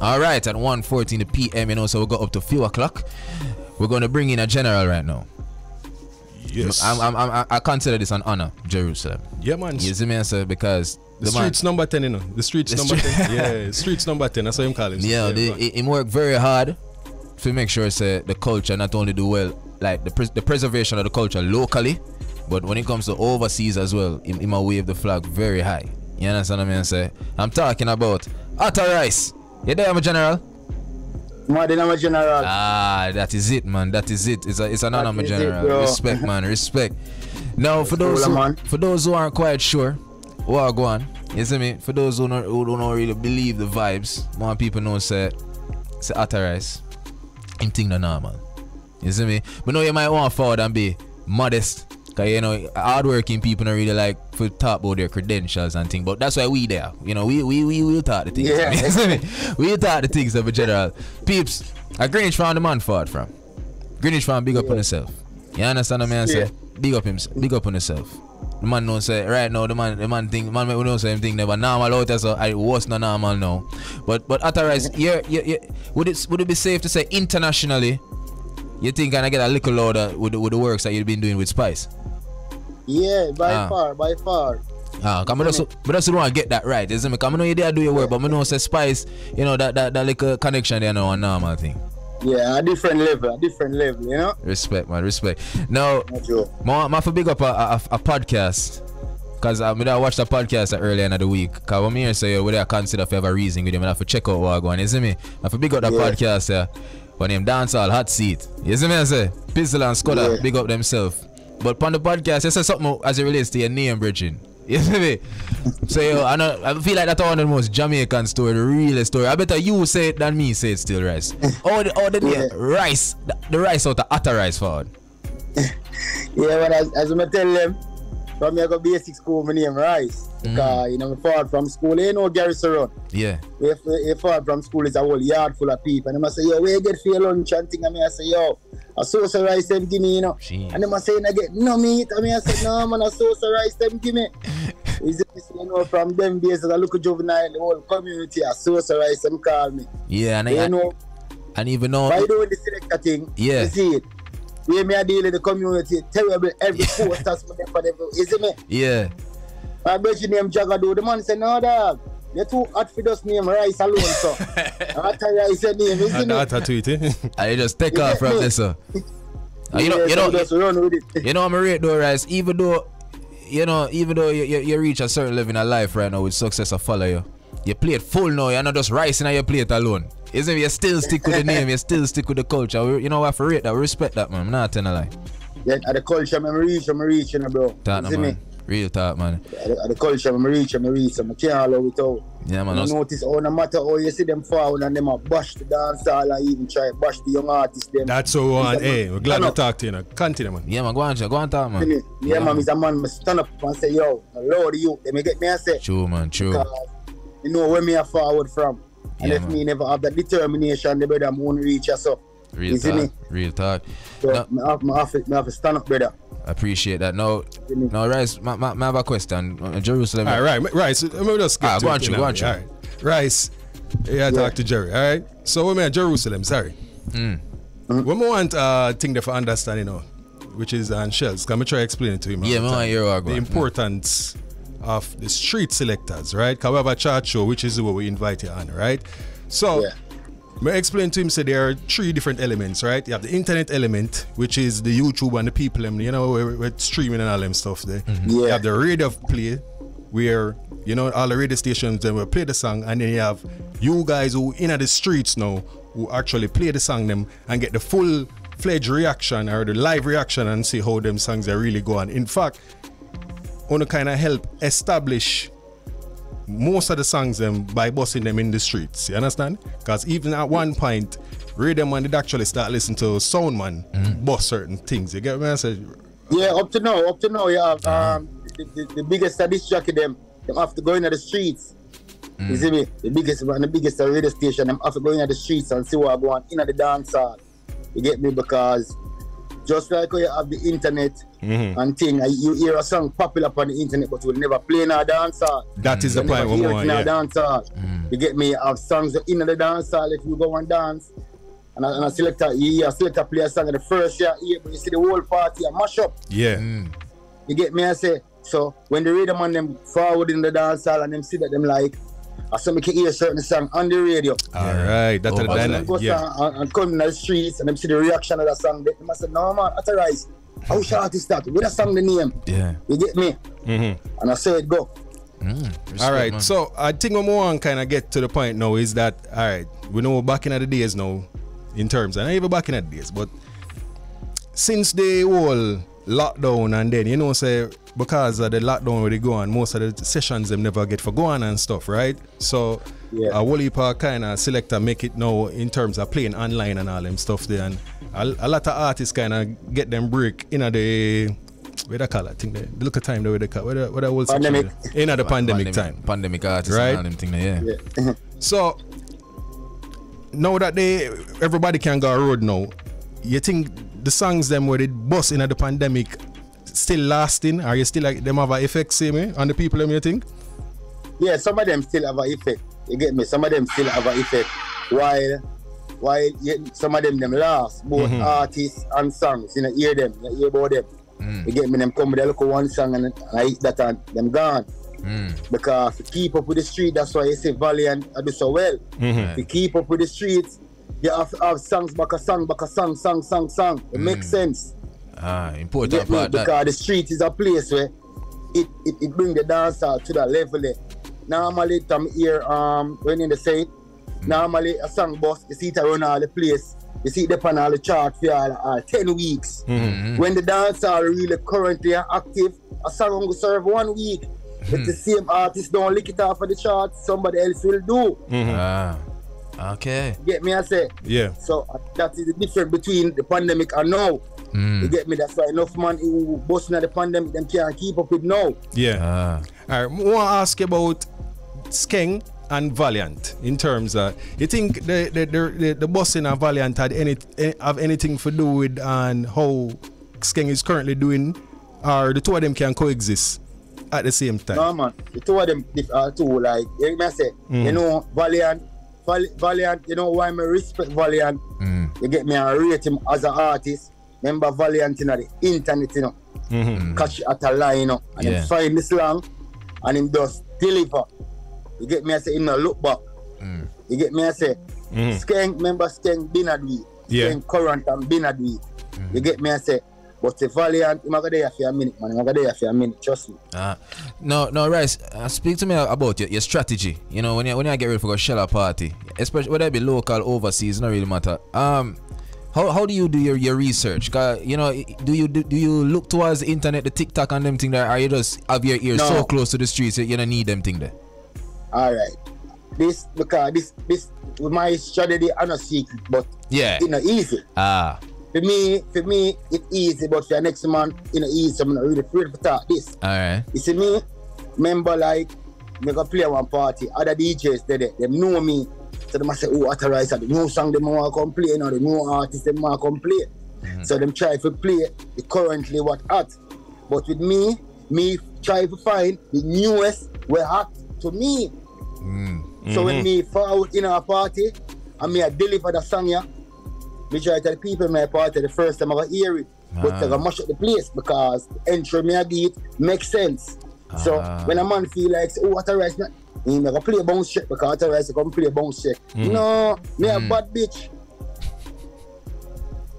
Alright, at 1:14 p.m., you know, so we got up to few o'clock. We're going to bring in a general right now. Yes. I consider this an honor, Jerusalem. Yeah, man. You see me, sir, because the streets number 10, you know. The streets number 10. Yeah, streets number 10. That's what I'm calling it. Yeah, he worked very hard to make sure say the culture not only do well, like the preservation of the culture locally, but when it comes to overseas as well, he might wave the flag very high. You understand what I mean? Say, I'm talking about Hotta Rice. You there, my general? My general. Ah, that is it, man. That is it. It's an honor, my general. Respect, man. Respect. Now, for those who aren't quite sure, what go on? You see me? For those who don't really believe the vibes, more people know say Hotta Rice. Him thing no normal. You see me? But no, you might want to forward and be modest. Cause you know, hardworking people don't really like to talk about their credentials and things. But that's why we there. You know, we will talk the things. Yeah. You see me? We talk the things of a general. Peeps, a Greenwich found the man forward from. Greenwich found big up on himself. You understand what I mean? Say big up himself, big up on himself. The man don't say right now. The man we don't say anything never normal out there. So I was not normal now. But Hotta Rice, would it be safe to say internationally? You think I get a little louder with the works that you've been doing with Spice? Yeah, by far. Come I just don't want to get that right, isn't it? Come I know you there do your work, but I know say Spice, you know that little connection there now a normal thing. Yeah, a different level, you know. Respect, man, respect. Now, I for big up a podcast. Cause I watched a podcast earlier in the week. Cause when me here say whether I consider if you have a reason with him, I have to check out what I go on. You see me? I for big up that podcast here. When him dancehall hot seat. You see me? I say Pistol and Scholar big up themselves. But on the podcast, you say something as it relates to your name, Bridging. You see me? So I feel like that's one of the most Jamaican story, the realest story. I better you say it than me say it still, Rice. The name Rice, the Rice out of Hotta Rice forward. Yeah, but as I tell them, from me I go basic school, my name Rice. Because you know, me forward from school, you know Garrison Run. Yeah. If forward from school is a whole yard full of people. And I say, yo, where you get for your lunch and thing? And I say, yo, a sauce of rice them give me, you know. Jeez. And I say, I get no meat. And I say, no man, a sauce of rice them give me. Is it, you know, from them days as I look at juvenile, the whole community, a sauce of rice them call me. Yeah, and you know. And even though by doing the selector thing, you see it. We may deal with the community, terrible every post that's for them, isn't it? Yeah. My brother name Jagado, the man said, no dog, you're too hot for this name Rice alone, so. Hotta Rice your name, isn't it? Hotta tweet, eh? And you just take off from this, sir. You know I'm a rate though, Rice, even though you reach a certain level in life right now with success of follow you. You play it full now, you're not just Rice in your plate alone. Isn't it? You still stick with the name, you still stick with the culture. You know what, for rate that, we respect that, man. I'm not telling a lie. Yeah, at the culture, I'm reaching, bro. Talk no, man. Real talk, man. At the culture, I'm reaching. I can't allow it out. Yeah, man. You notice, no matter how you see them forward and them bash the dancehall and even try to bash the young artists. Them. That's so on. Hey, we're glad to talk to you. Continue, man. Yeah, man. Go on talk, man. Yeah, man. He's a man. I stand up and say, yo, Lord, you. They may get me and say. True, man. True. Because you know where me are forward from. And if me never have that determination, the brother I'm going to reach us up. Real talk. Real talk. So, I have to stand up, brother. I appreciate that. Now, Rice, I have a question. Jerusalem. All right, Rice, let me just get go on. All right. Rice, talk to Jerry, all right? So, we're in Jerusalem, sorry. When we want thing to understand, you know, which is shells, can I try to explain it to him? Yeah, man, the importance of the street selectors, right? Because we have a chart show, which is what we invite you on, right? So, I explain to him, say there are three different elements, right? You have the internet element, which is the YouTube and the people, you know, we're streaming and all them stuff there. You have the radio play, where, you know, all the radio stations, then will play the song, and then you have you guys who in the streets now, who actually play the song them and get the full-fledged reaction or the live reaction and see how them songs are really going. In fact, want to kind of help establish most of the songs them by busting them in the streets. You understand? Because even at one point, radio man did actually start listening to Soundman bust certain things. You get what I say? Yeah, up to now, you have the biggest disc jockey them have to go into the streets. You see me? The biggest radio station them have to go into the streets and see what I go on in the dance hall. You get me? Because Just like how you have the internet and thing, you hear a song popular on the internet, but you will never play in a dance hall. That is the point we want, yeah. Dance hall. You get me? Have songs in the dance hall if you go and dance. And a selector, you selector play a song in the first year, but you see the whole party a mash up. Yeah. You get me? I say, so when the radio man them forward in the dance hall and them see that them like, so we can hear a certain song on the radio. Alright, that's the dynamic. Yeah. And come in the streets and them see the reaction of that song. They must say, no man, authorize. How should artist that? With a song the name. Yeah. You get me? And I say it go. Alright, man. So I think what we want kind of get to the point now is that, alright, we know back in the days now, in terms, and not even back in the days, but since the whole lockdown and then, you know, say, because of the lockdown where they go on, most of the sessions them never get for go on and stuff, right? So a whole heap of kind of selector make it now in terms of playing online and all them stuff there, and a lot of artists kind of get them break in the what they call it, I think the look at time the way they call what the whole pandemic. Section in the pandemic time. Pandemic artists, right? And all them thing there, yeah. So now that everybody can go road now, you think the songs them where they bust in the pandemic still lasting? Are you still like them have an effect, see me, on the people them, you think? Yeah, some of them still have an effect. You get me? Some of them still have an effect. While some of them last, both artists and songs, you know, hear them, you hear about them. You get me? Them come with a look at one song and I hit that and them gone. Because to keep up with the street, that's why you say Valiant I do so well. To keep up with the streets, you have to have songs back a song. It makes sense. Important part because that. the street is a place where it bring the dancer to that level there. Normally come here when in the same, normally a song bus, you see it around all the place. You see it up on all the chart for all 10 weeks. When the dancer are really currently active, a song will serve 1 week. If the same artist don't lick it off of the chart, somebody else will do. Okay. Get me, I say? Yeah. So that is the difference between the pandemic and now. You get me? That's why enough man who busting at the pandemic, them can't keep up with now. Yeah. Alright, I want to ask you about Skeng and Valiant in terms of, you think the busting and Valiant had have anything to do with and how Skeng is currently doing, or the two of them can coexist at the same time? No man, the two of them are two, like, you know, say, you know, Valiant, you know why I respect Valiant? You get me, I rate him as an artist. Remember Valiant in the internet, you know, catch at a line, you know, and him find the slang and him just deliver. You get me, I say, him no look back. You get me, I say, Skeng, remember Skeng been a do it. Skeng current and been a do it. You get me, I say, but the Valiant, I'm going to there for a minute, man. I'm going to there for a minute, trust me. No, Rice, speak to me about your strategy. You know, when you get ready for a shallow party, especially whether it be local, overseas, not really matter. How do you do your research? Cause, you know, do you look towards the internet, the TikTok and them thing there, or you just have your ears so close to the streets that you don't need them thing there? Alright. This with my strategy I'm not secret, but it's not easy. For me, it's easy, but for the next man, it's not easy. I'm not really afraid to talk this. Alright. You see me, remember like, I go play one party, other DJs they know me. So they must say, oh, authorize the new song they want to come play, or the new artist they want to come play. So them try to play the currently what hot. But with me try to find the newest where hot to me. So when me fall out in a party and I deliver the song here, me try to tell the people in my party the first time I hear it. But I go mash up the place because the entry me I do it makes sense. So when a man feel like, oh, authorize me, he never play a bounce check because authorize come play a bounce check. No, me a bad bitch.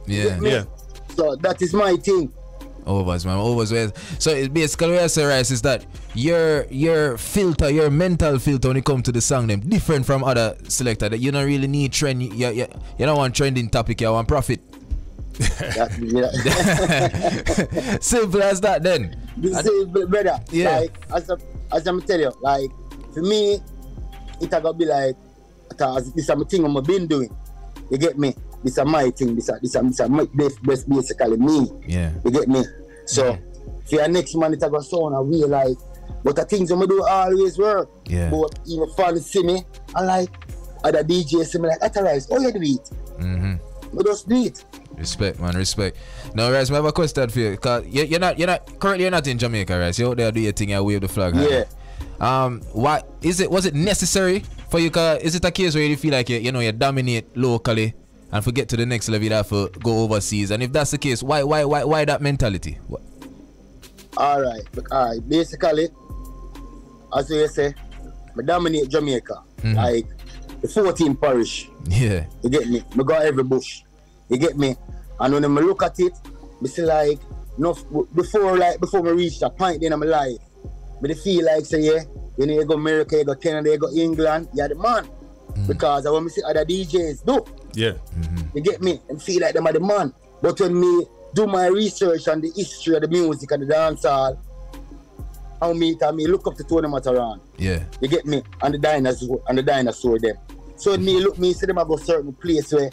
Yeah. So that is my thing. Overs. So it's basically what I say, Rice, is that your filter, your mental filter when it comes to the song them different from other selector. That you don't really need trend. You don't want trending topic. You want profit. Simple as that. Then. Simple, brother. Yeah. Like as I'm tell you, like for me, it gotta be like this is my thing I've been doing. You get me? This is my thing. This is my best basically me. Yeah. You get me? So for your next man, it gotta sound a way like, but the things I'm do always work. Yeah. But even fans see me, I like other DJs see me like, authorize, oh you do it. I just do it. Respect, man, respect. Now, Rice, I have a question for you. Cause you're not currently you're not in Jamaica, Rice. You're out there do your thing and wave the flag. Yeah. Why was it necessary for you? Cause is it a case where you feel like you dominate locally and forget to the next level, you have to go overseas? And if that's the case, why that mentality? Alright. Basically, as you say, I dominate Jamaica. Like the 14th parish. Yeah. You get me? I got every bush. You get me? And when I look at it, I see like before I reach that point in my life, I feel like say you go America, you go Canada, you go England, you're the man. Because I want to see other DJs do. Yeah. You get me? And feel like them are the man. But when me do my research on the history of the music and the dancehall, how me look up to Tony Mataran. Yeah. You get me? And the dinosaur them. So when me see them I go certain place where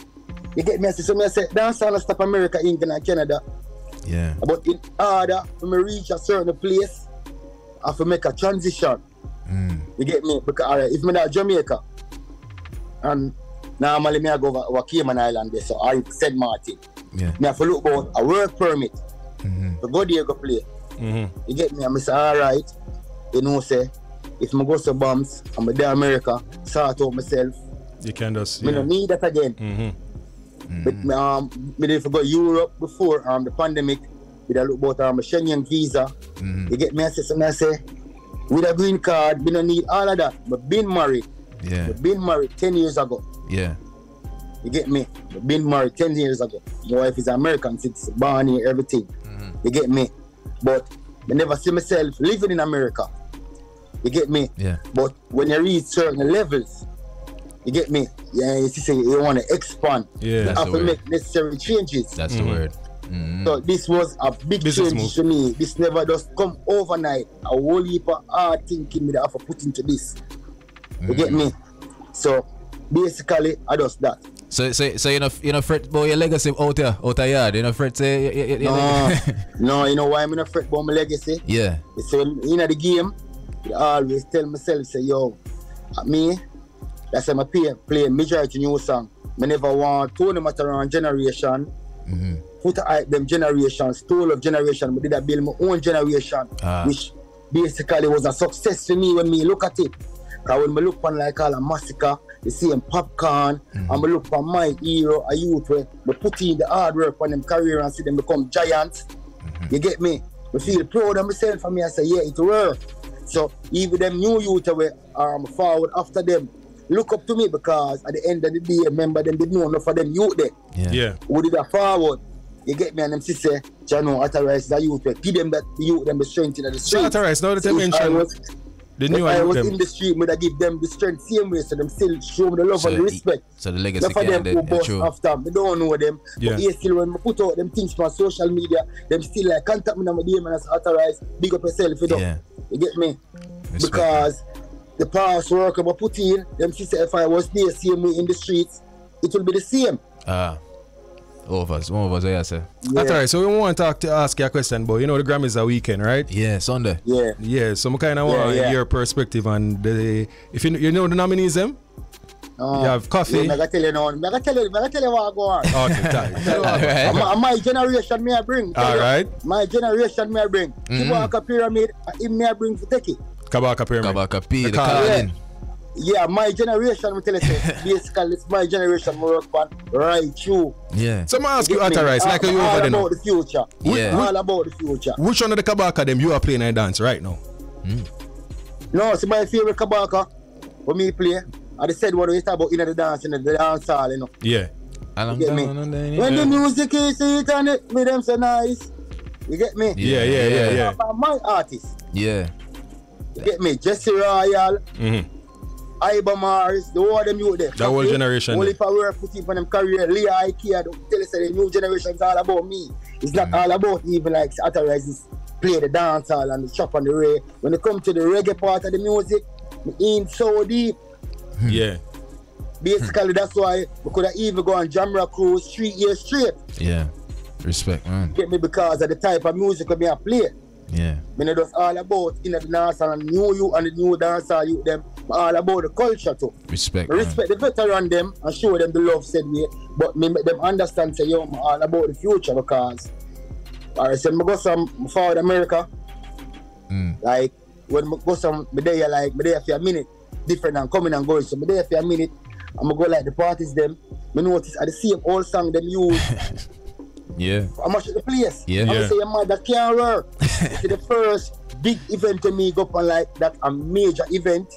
you get me? So I say dancehall stop America, England and Canada. Yeah. But in order for me reach a certain place, I have to make a transition. You get me? Because if me not Jamaica, and normally me I go over Cayman Island there, so I said Martin. Yeah. Me have to look about a work permit to go there go play. You get me? And I say, alright, you know say, if I go to bombs, I'm there America, sort out myself. You can just Me don't need that again. But me did go Europe before the pandemic. With a look about a Schengen visa. You get me? I say, with a green card, we don't need all of that. But been married. Yeah. Been married 10 years ago. Yeah. You get me? Been married 10 years ago. My wife is American citizen, born here, everything. You get me? But I never see myself living in America. You get me? Yeah. But when you reach certain levels, you get me? Yeah, you see, you want to expand. Yeah. You have to make necessary changes. That's the word. So this was a big Business change move. to me. This never just come overnight. A whole heap of hard thinking that I have to put into this. You get me? So basically, I just that. So you know fret about your legacy out there, out of yard. You know fret say No, you know why I'm not fret about my legacy? Yeah. So in the game, I always tell myself, say, yo, me, that's why I play majority new song. I never want Tony Mataran generation. Put them generation, stole of generation, but did I build my own generation, which basically was a success for me when me look at it. Because when I look on like all a massacre, the same popcorn, and I look on my hero, a youth where I put in the hard work on them career and see them become giants. You get me? I feel proud of myself and me I say, yeah, it work. So even them new youth where forward after them, look up to me because at the end of the day, remember them did know enough of them youth there. Yeah. Who did that forward? You get me? And them say, Jano, Hotta Rice the youth, give them that the youth, them the strength in the street. So Hotta Rice, now that you mentioned the new I was them. in the street, I give them the strength same way, so them still show me the love and the respect. So the legacy for them who bust true. after, I don't know them. Yeah. But still when I put out them things on social media, them still like contact me on my DM and I say, Hotta Rice, big up yourself, you know. Yeah. You get me? Respect. Because the past work I put in, them sister, if I was there same way in the streets, it will be the same. One of us, yeah, sir. Yeah. That's alright. So we want to ask you a question, but you know the Grammys are weekend, right? Yeah, Sunday. Yeah. Yeah. So I kind of want your perspective on the. If you know the nominees, them. You have Coffee. Yeah, I gotta tell you now. I gotta tell you what go on. Okay, my generation may I bring. Alright. My generation may I bring. Kabaka Pyramid, him may I bring for take it. Kabaka Pyramid. Kabaka P, the calling. Yeah, my generation, I tell you, basically, it's my generation work on right through. Yeah. So I ask you, Hotta Rice, like you over there now. All about the future. Yeah. All about the future. Which one of the Kabaka them you are playing and dance right now? No, see my favorite Kabaka, when me play, I said what we talk about in the dance hall, you know. Yeah. You get me? When the music is it and it, with them so nice. You get me? Yeah. My artist. Yeah. You get me? Jesse Royal. Iba Mars, the whole of them youth there. The whole generation. Only if I were putting for them career, Leah Ikea, don't tell us that the new generation is all about me. It's not all about even like Hotta Rice play the dance hall and the chop and the ray. When it comes to the reggae part of the music, me in so deep. Yeah. Basically, that's why we could have even gone Jamra Cruise 3 years straight. Yeah. Respect, man. Get me because of the type of music I play. Yeah. Me know just all about in the dance hall and new you and the new dancer you them. all about the culture too. Respect. I respect the veteran them and show them the love said way, but me make them understand say yo, I'm all about the future because I said me go some forward America. Like when me go some me there like me there for a minute, different than coming and going. So me there for a minute, I'm gonna go like the parties them. Me notice at the same old song them use. Yeah. I'm much at the place. Yeah. I'm gonna say man that can't work. It's the first big event to me go up on like that a major event.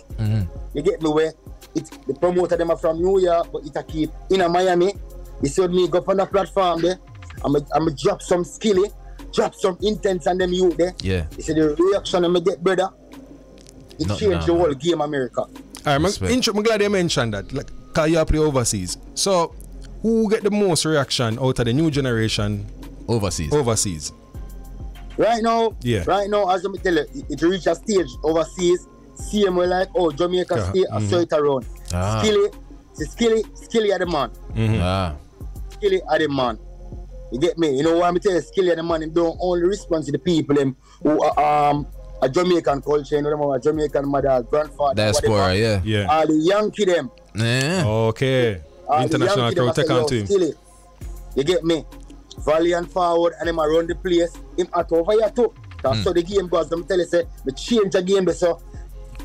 You get me where it's the promoter them are from New York, but it a keep in a Miami. They said me go up on the platform there. I'm a drop some skilly, drop some intense on them youth there. Yeah. They said the reaction I'm get brother. It changed the whole game America. I'm glad you mentioned that. Like, cause you play overseas. So who get the most reaction out of the new generation overseas? Right now, yeah. As I tell you, it reach a stage overseas. Same way like Jamaica stay a so it around. Skilly are the man. Skilly are the man. You get me? You know what I'm telling you? Skilly are the man. They don't only respond to the people them who are a Jamaican culture, you know them a Jamaican mother, grandfather, diaspora, yeah. All the Yankee them. Yeah. Okay. International crowd take on to him. You get me? Valiant forward and them around the place. Him at over here too. That's how the game goes. Them tell you say we change the game so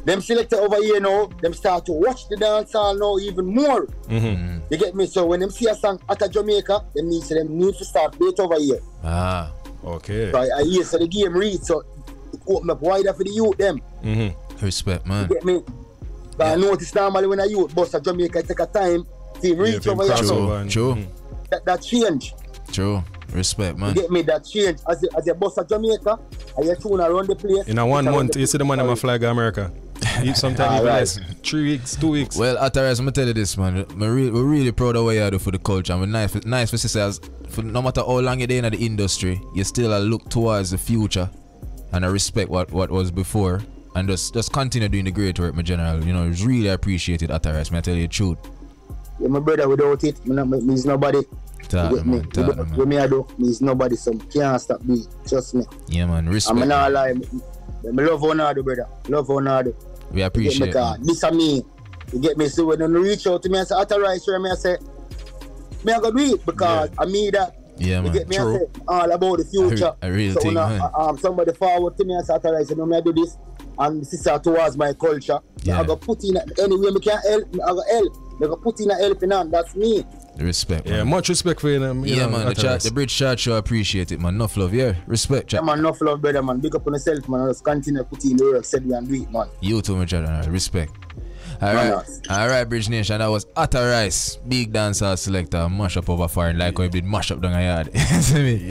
them selected over here now, them start to watch the dance hall now even more. You get me? So when them see a song at a Jamaica, them need to start play it over here. Okay. So I hear so the game reads so it open up wider for the youth them. Respect, man. You get me? But I notice normally when a youth bus a Jamaica it take a time to reach over here. True. That change. True. Respect, man. You get me? That change. As a bus a Jamaica, and you tune around the place. In a 1 month, you see the man in my flag America. Sometimes even less. 3 weeks, 2 weeks. Well, Ataras, I'm gonna tell you this, man. We're really proud of what you do for the culture. And we're nice for sisters. For no matter how long you're in the industry, you still look towards the future and I respect what was before. And just continue doing the great work, my general. You know, it's really appreciated, Ataras. I tell you the truth. Yeah, my brother, without it, me's nobody. When me I do, me's nobody, so can't stop me. Trust me. Yeah, man. Respect. I'm not lie. I love Honado, brother. Love Honado. We appreciate it. This is me. You get me? So when you reach out to me and say, Authorize, I say, me I go do it because I mean that. Yeah, man. You get me? I say, all about the future. A real so thing, when somebody forward to me and say, Authorize, you know me I do this. And this is towards my culture. Yeah. I go put in any way me can help. I go help. I go put in a helping hand. That's me. Respect, man. Yeah, much respect for you. Yeah, man. The Bridge Chat Show appreciate it, man. Enough love, yeah. Respect, chat. Yeah, man. Enough love, brother, man. Big up on yourself, man. Just continue to put in the work, said we and do it, man. You too, my chat. Respect. Alright, Bridge Nation. That was Hotta Rice, big dancer selector, mash up over foreign like how he did mash up down a yard.